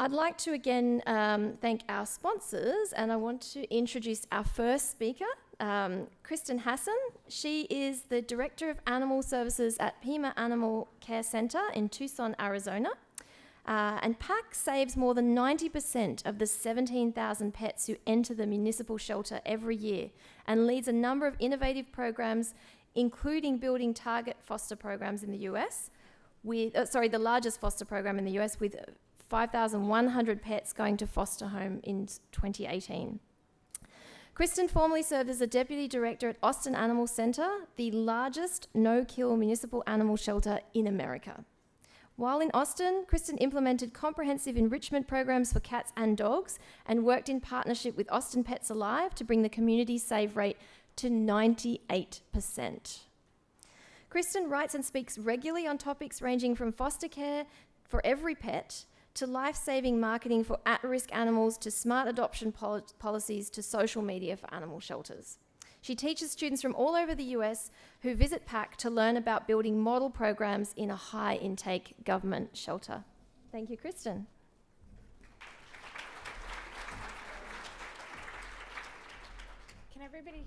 I'd like to again thank our sponsors, and I want to introduce our first speaker, Kristen Hassen. She is the Director of Animal Services at Pima Animal Care Centre in Tucson, Arizona. And PAC saves more than 90% of the 17,000 pets who enter the municipal shelter every year, and leads a number of innovative programs, including building target foster programs in the US, the largest foster program in the US, with 5,100 pets going to foster home in 2018. Kristen formerly served as a Deputy Director at Austin Animal Centre, the largest no-kill municipal animal shelter in America. While in Austin, Kristen implemented comprehensive enrichment programs for cats and dogs, and worked in partnership with Austin Pets Alive to bring the community save rate to 98%. Kristen writes and speaks regularly on topics ranging from foster care for every pet, to life-saving marketing for at-risk animals, to smart adoption policies, to social media for animal shelters. She teaches students from all over the US who visit PAC to learn about building model programs in a high-intake government shelter. Thank you, Kristen. Can everybody?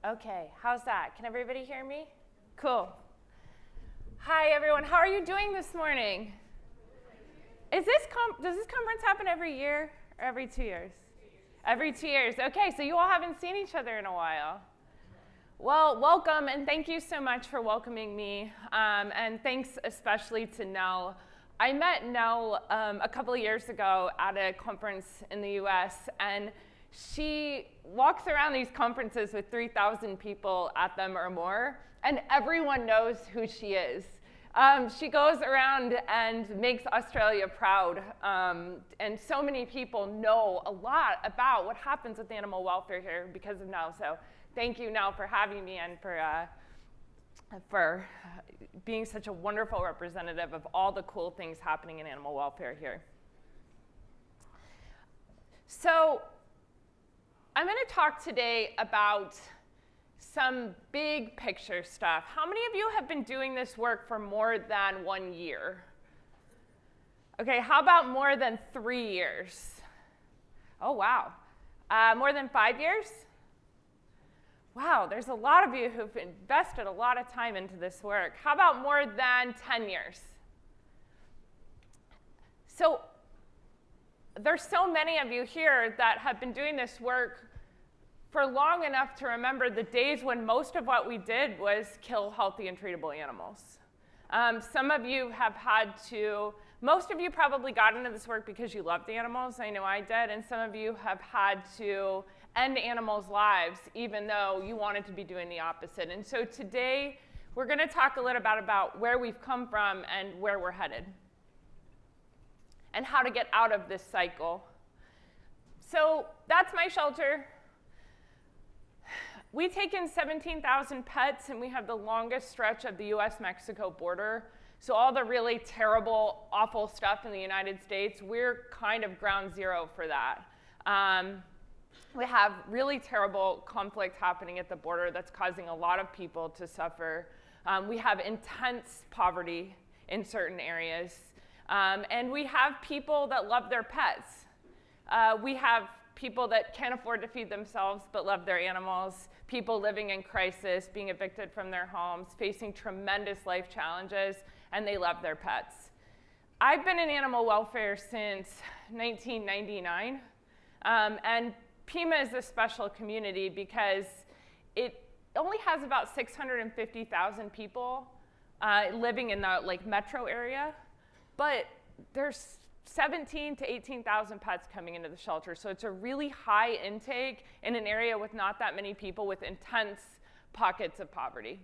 Okay, how's that? Can everybody hear me? Cool. Hi, everyone. How are you doing this morning? Does this conference happen every year or every 2 years? Every 2 years. Okay, so you all haven't seen each other in a while. Well, welcome, and thank you so much for welcoming me. And thanks especially to Nell. I met Nell a couple of years ago at a conference in the US, and she walks around these conferences with 3,000 people at them or more, and everyone knows who she is. She goes around and makes Australia proud, and so many people know a lot about what happens with animal welfare here because of Nell. So thank you, Nell, for having me and for being such a wonderful representative of all the cool things happening in animal welfare here. So I'm going to talk today about some big picture stuff. How many of you have been doing this work for more than 1 year? Okay, how about more than 3 years? Oh, wow. More than 5 years? Wow, there's a lot of you who've invested a lot of time into this work. How about more than 10 years? So there's so many of you here that have been doing this work for long enough to remember the days when most of what we did was kill healthy and treatable animals. Some of you have had to, most of you probably got into this work because you loved animals. I know I did. And some of you have had to end animals' lives even though you wanted to be doing the opposite. And so today, we're going to talk a little bit about where we've come from and where we're headed, and how to get out of this cycle. So that's my shelter. We take in 17,000 pets, and we have the longest stretch of the US-Mexico border. So all the really terrible, awful stuff in the United States, we're kind of ground zero for that. We have really terrible conflict happening at the border that's causing a lot of people to suffer. We have intense poverty in certain areas. And we have people that love their pets. We have people that can't afford to feed themselves but love their animals, people living in crisis, being evicted from their homes, facing tremendous life challenges, and they love their pets. I've been in animal welfare since 1999, and Pima is a special community because it only has about 650,000 people living in the metro area, but there's 17,000 to 18,000 pets coming into the shelter. So it's a really high intake in an area with not that many people, with intense pockets of poverty.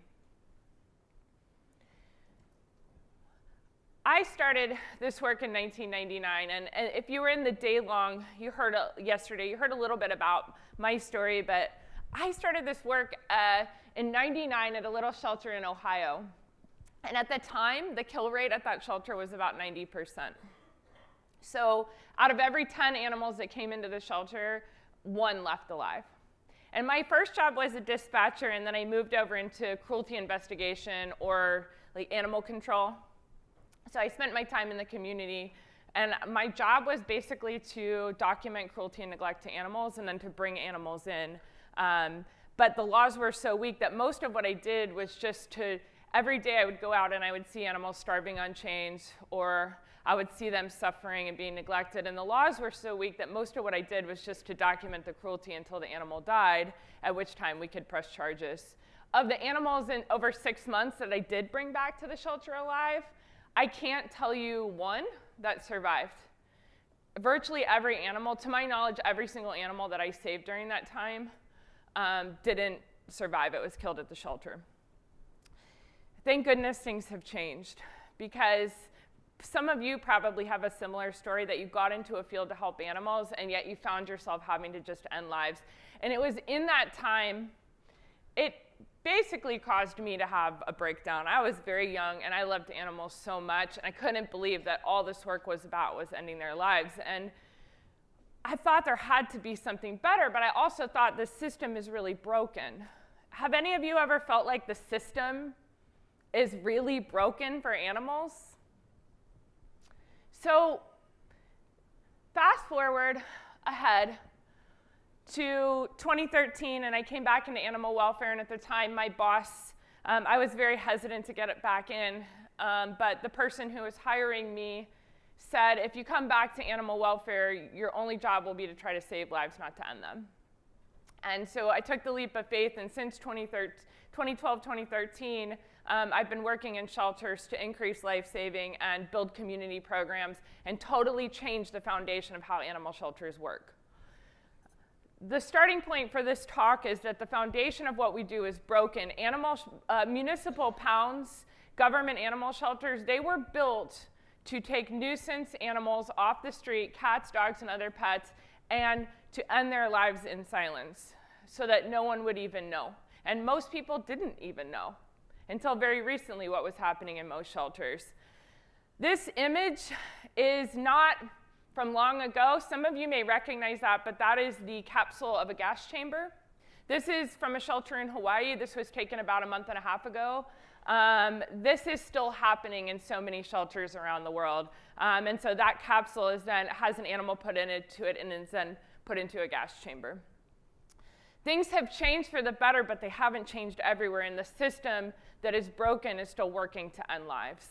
I started this work in 1999, and if you were in the day long, you heard yesterday, you heard a little bit about my story, but I started this work in 99 at a little shelter in Ohio. And at the time, the kill rate at that shelter was about 90%. So out of every 10 animals that came into the shelter, 1 left alive. And my first job was a dispatcher, and then I moved over into cruelty investigation or animal control. So I spent my time in the community, and my job was basically to document cruelty and neglect to animals and then to bring animals in. But the laws were so weak that most of what I did was just to, every day I would go out and I would see animals starving on chains, or I would see them suffering and being neglected. And the laws were so weak that most of what I did was just to document the cruelty until the animal died, at which time we could press charges. Of the animals in over 6 months that I did bring back to the shelter alive, I can't tell you one that survived. Virtually every animal, to my knowledge, every single animal that I saved during that time didn't survive. It was killed at the shelter. Thank goodness things have changed, because some of you probably have a similar story that you got into a field to help animals, and yet you found yourself having to just end lives. And it was in that time, it basically caused me to have a breakdown. I was very young, and I loved animals so much, and I couldn't believe that all this work was about was ending their lives. And I thought there had to be something better, but I also thought the system is really broken. Have any of you ever felt like the system is really broken for animals? So fast forward ahead to 2013, and I came back into animal welfare, and at the time my boss, I was very hesitant to get it back in, but the person who was hiring me said, if you come back to animal welfare, your only job will be to try to save lives, not to end them. And so I took the leap of faith, and since 2012, 2013, I've been working in shelters to increase life-saving and build community programs and totally change the foundation of how animal shelters work. The starting point for this talk is that the foundation of what we do is broken. Municipal pounds, government animal shelters, they were built to take nuisance animals off the street, cats, dogs, and other pets, and to end their lives in silence so that no one would even know. And most people didn't even know until very recently what was happening in most shelters. This image is not from long ago. Some of you may recognize that, but that is the capsule of a gas chamber. This is from a shelter in Hawaii. This was taken about a month and a half ago. This is still happening in so many shelters around the world. And so that capsule is then has an animal put into it and is then put into a gas chamber. Things have changed for the better, but they haven't changed everywhere, and the system that is broken is still working to end lives.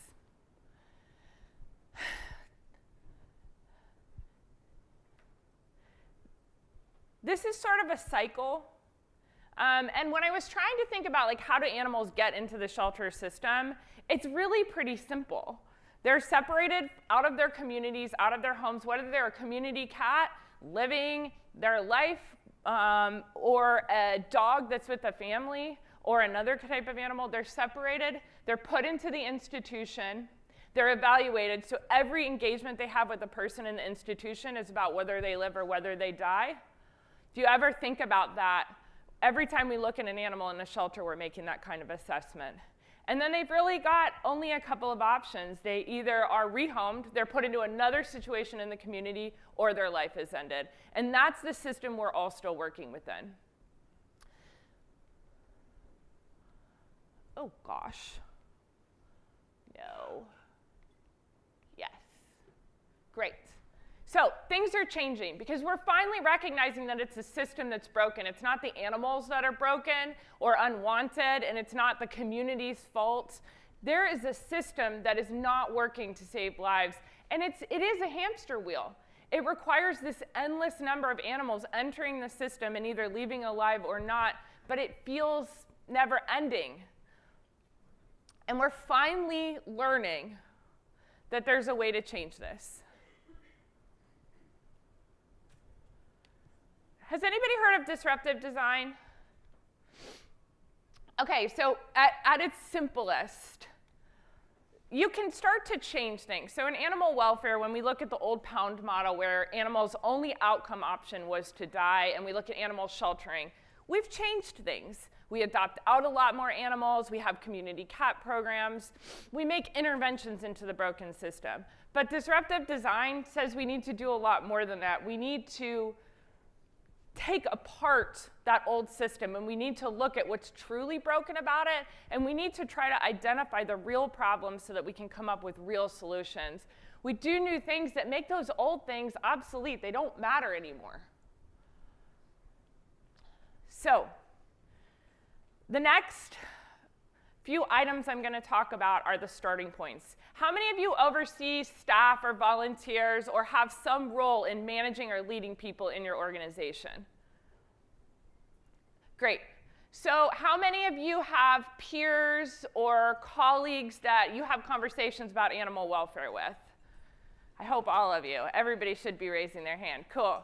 This is sort of a cycle. And when I was trying to think about like how do animals get into the shelter system, it's really pretty simple. They're separated out of their communities, out of their homes, whether they're a community cat living their life, or a dog that's with a family, or another type of animal. They're separated, they're put into the institution, they're evaluated, so every engagement they have with a person in the institution is about whether they live or whether they die. If you ever think about that, every time we look at an animal in a shelter, we're making that kind of assessment. And then they've really got only a couple of options. They either are rehomed, they're put into another situation in the community, or their life is ended. And that's the system we're all still working within. Oh gosh. No. Yes. Great. So things are changing because we're finally recognizing that it's a system that's broken. It's not the animals that are broken or unwanted, and it's not the community's fault. There is a system that is not working to save lives, and it is a hamster wheel. It requires this endless number of animals entering the system and either leaving alive or not, but it feels never ending. And we're finally learning that there's a way to change this. Has anybody heard of disruptive design? Okay, so at its simplest, you can start to change things. So in animal welfare, when we look at the old pound model where animals' only outcome option was to die, and we look at animal sheltering, we've changed things. We adopt out a lot more animals. We have community cat programs. We make interventions into the broken system. But disruptive design says we need to do a lot more than that. We need to take apart that old system, and we need to look at what's truly broken about it, and we need to try to identify the real problems so that we can come up with real solutions. We do new things that make those old things obsolete. They don't matter anymore. So, the next few items I'm going to talk about are the starting points. How many of you oversee staff or volunteers or have some role in managing or leading people in your organization? Great. So how many of you have peers or colleagues that you have conversations about animal welfare with? I hope all of you. Everybody should be raising their hand. Cool.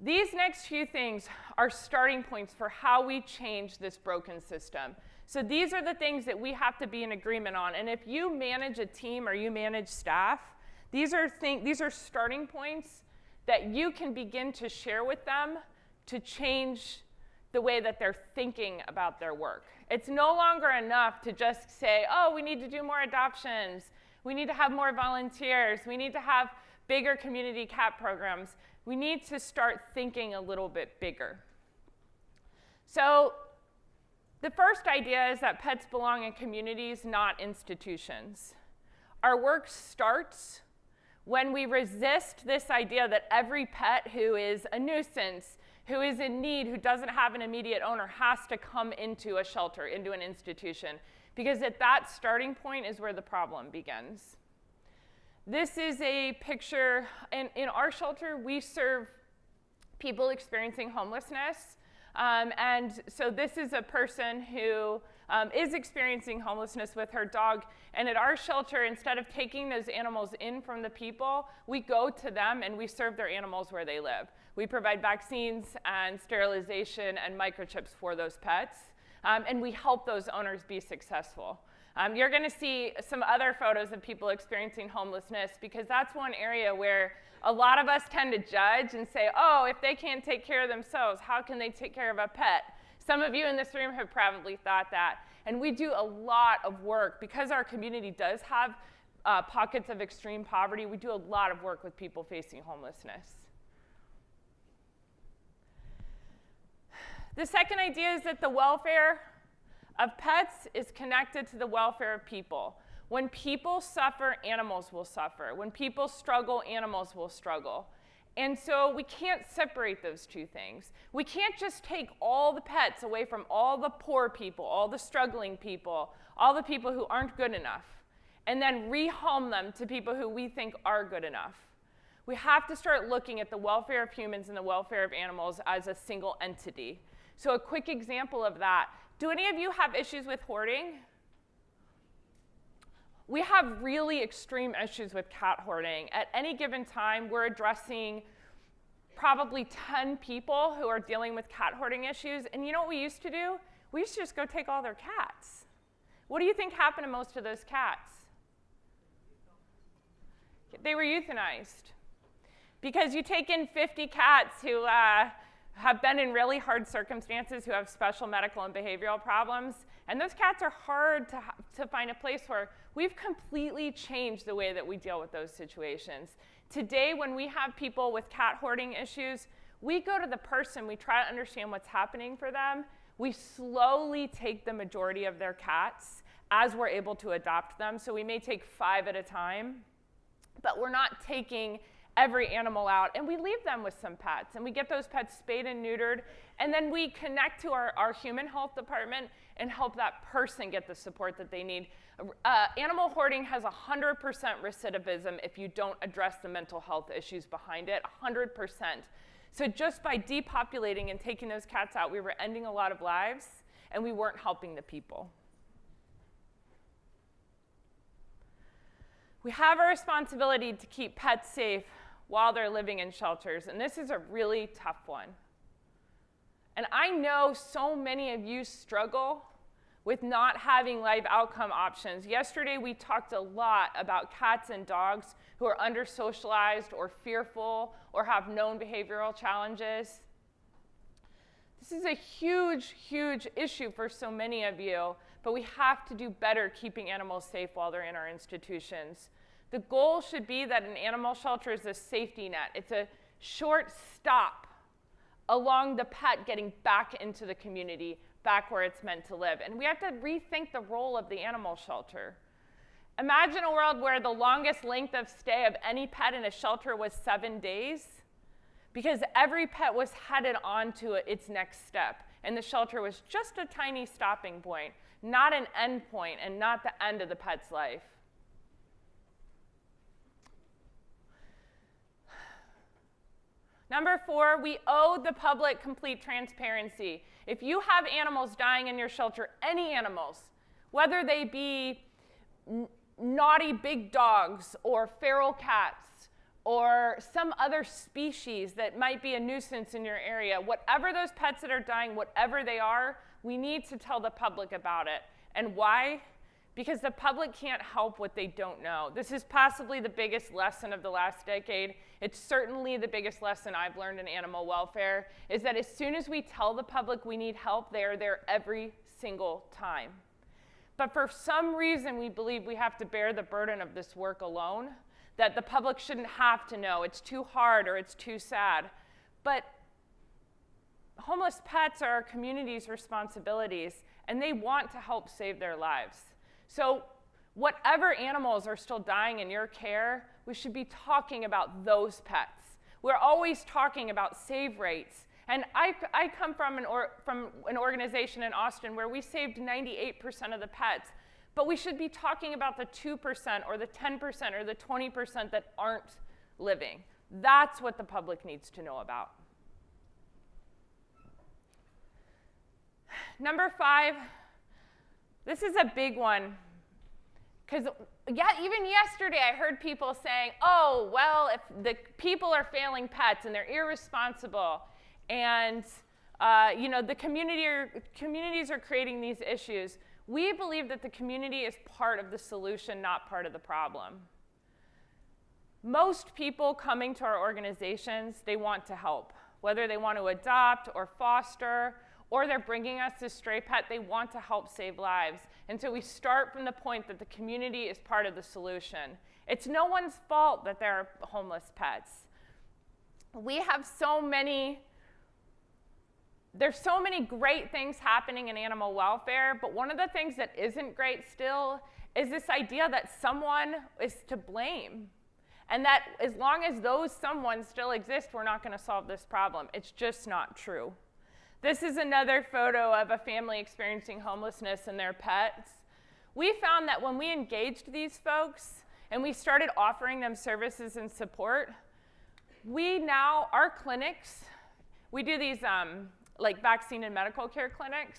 These next few things are starting points for how we change this broken system. So these are the things that we have to be in agreement on. And if you manage a team or you manage staff, these are starting points that you can begin to share with them to change the way that they're thinking about their work. It's no longer enough to just say, oh, we need to do more adoptions. We need to have more volunteers. We need to have bigger community cat programs. We need to start thinking a little bit bigger. So the first idea is that pets belong in communities, not institutions. Our work starts when we resist this idea that every pet who is a nuisance, who is in need, who doesn't have an immediate owner, has to come into a shelter, into an institution. Because at that starting point is where the problem begins. This is a picture, in our shelter, we serve people experiencing homelessness. And so this is a person who is experiencing homelessness with her dog. And at our shelter, instead of taking those animals in from the people, we go to them and we serve their animals where they live. We provide vaccines and sterilization and microchips for those pets. And we help those owners be successful. You're going to see some other photos of people experiencing homelessness because that's one area where a lot of us tend to judge and say, oh, if they can't take care of themselves, how can they take care of a pet? Some of you in this room have probably thought that. And we do a lot of work. Because our community does have pockets of extreme poverty, we do a lot of work with people facing homelessness. The second idea is that the welfare of pets is connected to the welfare of people. When people suffer, animals will suffer. When people struggle, animals will struggle. And so we can't separate those two things. We can't just take all the pets away from all the poor people, all the struggling people, all the people who aren't good enough, and then rehome them to people who we think are good enough. We have to start looking at the welfare of humans and the welfare of animals as a single entity. So a quick example of that. Do any of you have issues with hoarding? We have really extreme issues with cat hoarding. At any given time, we're addressing probably 10 people who are dealing with cat hoarding issues. And you know what we used to do? We used to just go take all their cats. What do you think happened to most of those cats? They were euthanized. Because you take in 50 cats who have been in really hard circumstances, who have special medical and behavioral problems, and those cats are hard to find a place for. We've completely changed the way that we deal with those situations. Today, when we have people with cat hoarding issues, we go to the person, we try to understand what's happening for them. We slowly take the majority of their cats as we're able to adopt them. So we may take 5 at a time, but we're not taking every animal out, and we leave them with some pets, and we get those pets spayed and neutered, and then we connect to our human health department and help that person get the support that they need. Animal hoarding has 100% recidivism if you don't address the mental health issues behind it, 100%. So just by depopulating and taking those cats out, we were ending a lot of lives, and we weren't helping the people. We have a responsibility to keep pets safe while they're living in shelters, and this is a really tough one. And I know so many of you struggle with not having life outcome options. Yesterday, we talked a lot about cats and dogs who are under-socialized or fearful or have known behavioral challenges. This is a huge, huge issue for so many of you, but we have to do better keeping animals safe while they're in our institutions. The goal should be that an animal shelter is a safety net. It's a short stop along the pet getting back into the community, back where it's meant to live. And we have to rethink the role of the animal shelter. Imagine a world where the longest length of stay of any pet in a shelter was 7 days, because every pet was headed on to its next step. And the shelter was just a tiny stopping point, not an end point, and not the end of the pet's life. Number 4, we owe the public complete transparency. If you have animals dying in your shelter, any animals, whether they be naughty big dogs or feral cats or some other species that might be a nuisance in your area, whatever those pets that are dying, whatever they are, we need to tell the public about it. And why? Because the public can't help what they don't know. This is possibly the biggest lesson of the last decade. It's certainly the biggest lesson I've learned in animal welfare, is that as soon as we tell the public we need help, they are there every single time. But for some reason, we believe we have to bear the burden of this work alone, that the public shouldn't have to know. It's too hard or it's too sad. But homeless pets are our community's responsibilities, and they want to help save their lives. So whatever animals are still dying in your care, we should be talking about those pets. We're always talking about save rates. And I come from an organization in Austin where we saved 98% of the pets. But we should be talking about the 2% or the 10% or the 20% that aren't living. That's what the public needs to know about. Number 5, this is a big one. Because even yesterday I heard people saying, oh, well, if the people are failing pets and they're irresponsible and the communities are creating these issues, we believe that the community is part of the solution, not part of the problem. Most people coming to our organizations, they want to help. Whether they want to adopt or foster, or they're bringing us a stray pet, they want to help save lives. And so we start from the point that the community is part of the solution. It's no one's fault that there are homeless pets. There's so many great things happening in animal welfare, but one of the things that isn't great still is this idea that someone is to blame. And that as long as those someone still exist, we're not going to solve this problem. It's just not true. This is another photo of a family experiencing homelessness and their pets. We found that when we engaged these folks and we started offering them services and support, our clinics, we do these like vaccine and medical care clinics.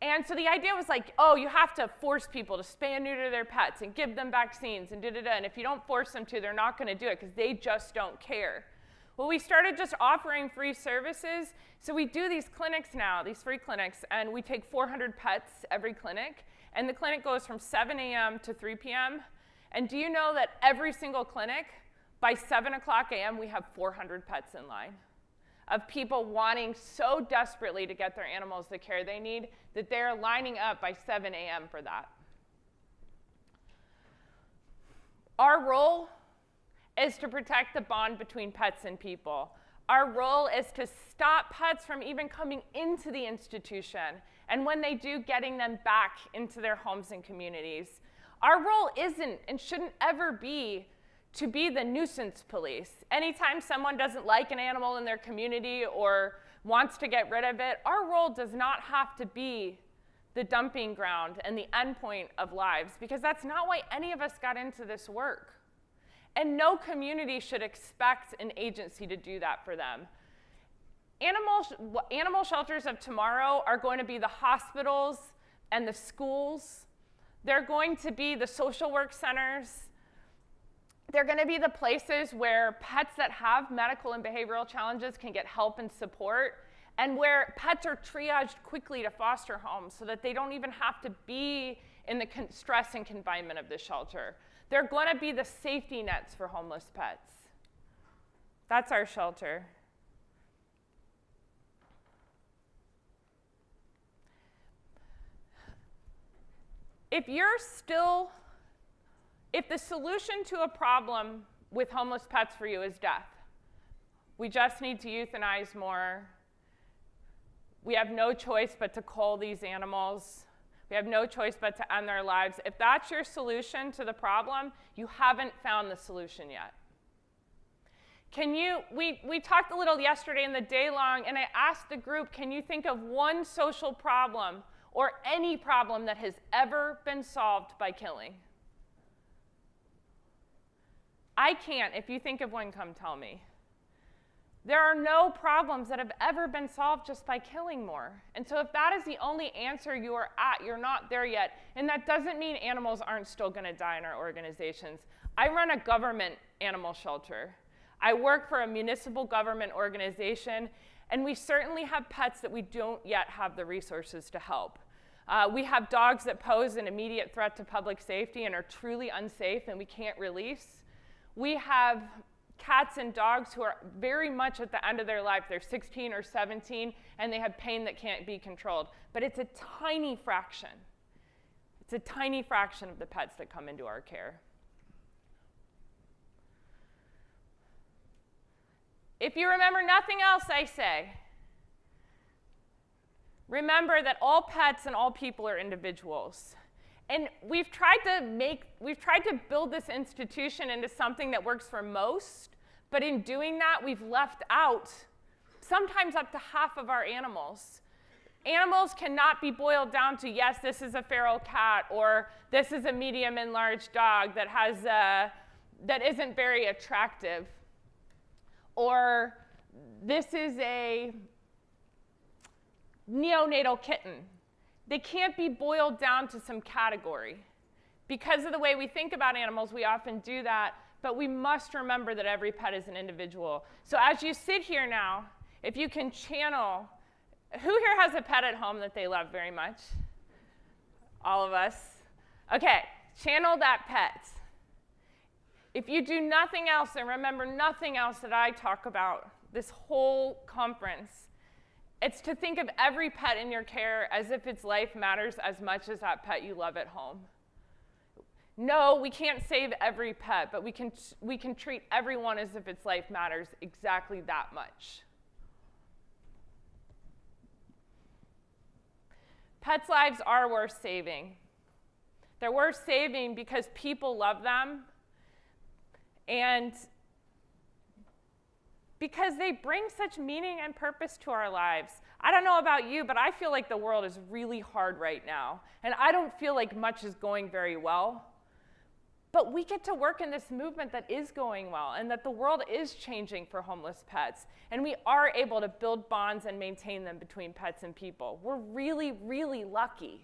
And so the idea was like, oh, you have to force people to spay and neuter their pets and give them vaccines and da-da-da. And if you don't force them to, they're not going to do it because they just don't care. Well, we started just offering free services. So we do these clinics now, these free clinics, and we take 400 pets every clinic. And the clinic goes from 7 a.m. to 3 p.m. And do you know that every single clinic, by 7 o'clock a.m., we have 400 pets in line of people wanting so desperately to get their animals the care they need that they're lining up by 7 a.m. for that. Our role is to protect the bond between pets and people. Our role is to stop pets from even coming into the institution, and when they do, getting them back into their homes and communities. Our role isn't and shouldn't ever be to be the nuisance police. Anytime someone doesn't like an animal in their community or wants to get rid of it, our role does not have to be the dumping ground and the end point of lives, because that's not why any of us got into this work. And no community should expect an agency to do that for them. Animal shelters of tomorrow are going to be the hospitals and the schools. They're going to be the social work centers. They're going to be the places where pets that have medical and behavioral challenges can get help and support, and where pets are triaged quickly to foster homes so that they don't even have to be in the stress and confinement of the shelter. They're going to be the safety nets for homeless pets. That's our shelter. If the solution to a problem with homeless pets for you is death, we just need to euthanize more, We have no choice but to cull these animals. We have no choice but to end their lives. If that's your solution to the problem, you haven't found the solution yet. We talked a little yesterday in the day long, and I asked the group, can you think of one social problem or any problem that has ever been solved by killing? I can't. If you think of one, come tell me. There are no problems that have ever been solved just by killing more. And so if that is the only answer you are at, you're not there yet. And that doesn't mean animals aren't still going to die in our organizations. I run a government animal shelter. I work for a municipal government organization, and we certainly have pets that we don't yet have the resources to help. We have dogs that pose an immediate threat to public safety and are truly unsafe and we can't release. We have cats and dogs who are very much at the end of their life. They're 16 or 17, and they have pain that can't be controlled. But it's a tiny fraction. It's a tiny fraction of the pets that come into our care. If you remember nothing else I say, remember that all pets and all people are individuals. And we've tried to build this institution into something that works for most, but in doing that, we've left out sometimes up to half of our animals. Animals cannot be boiled down to, yes, this is a feral cat, or this is a medium and large dog that isn't very attractive, or this is a neonatal kitten. They can't be boiled down to some category. Because of the way we think about animals, we often do that, but we must remember that every pet is an individual. So as you sit here now, if you can channel, who here has a pet at home that they love very much? All of us. Okay, channel that pet. If you do nothing else and remember nothing else that I talk about this whole conference, it's to think of every pet in your care as if its life matters as much as that pet you love at home. No, we can't save every pet, but we can treat everyone as if its life matters exactly that much. Pets' lives are worth saving. They're worth saving because people love them, and because they bring such meaning and purpose to our lives. I don't know about you, but I feel like the world is really hard right now, and I don't feel like much is going very well. But we get to work in this movement that is going well, and that the world is changing for homeless pets, and we are able to build bonds and maintain them between pets and people. We're really, really lucky.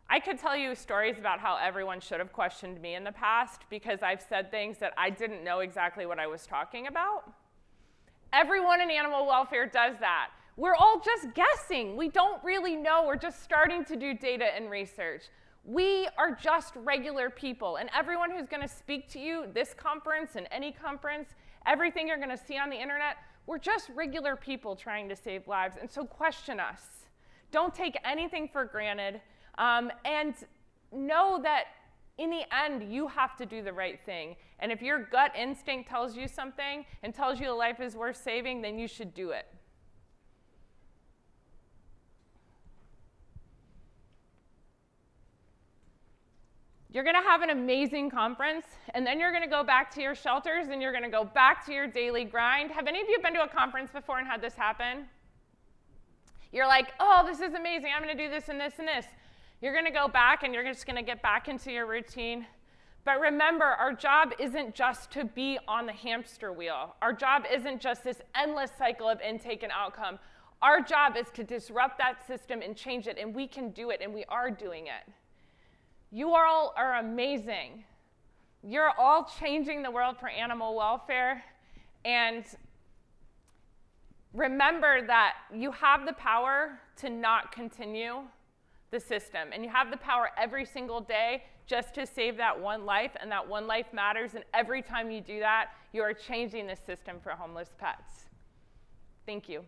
I could tell you stories about how everyone should have questioned me in the past because I've said things that I didn't know exactly what I was talking about. Everyone in animal welfare does that. We're all just guessing. We don't really know. We're just starting to do data and research. We are just regular people, and everyone who's going to speak to you, this conference and any conference, everything you're going to see on the internet, we're just regular people trying to save lives, and so question us. Don't take anything for granted. And know that in the end, you have to do the right thing. And if your gut instinct tells you something and tells you a life is worth saving, then you should do it. You're going to have an amazing conference, and then you're going to go back to your shelters, and you're going to go back to your daily grind. Have any of you been to a conference before and had this happen? You're like, oh, this is amazing. I'm going to do this and this and this. You're going to go back, and you're just going to get back into your routine. But remember, our job isn't just to be on the hamster wheel. Our job isn't just this endless cycle of intake and outcome. Our job is to disrupt that system and change it, and we can do it, and we are doing it. You all are amazing. You're all changing the world for animal welfare, and remember that you have the power to not continue the system, and you have the power every single day just to save that one life, and that one life matters, and every time you do that, you are changing the system for homeless pets. Thank you.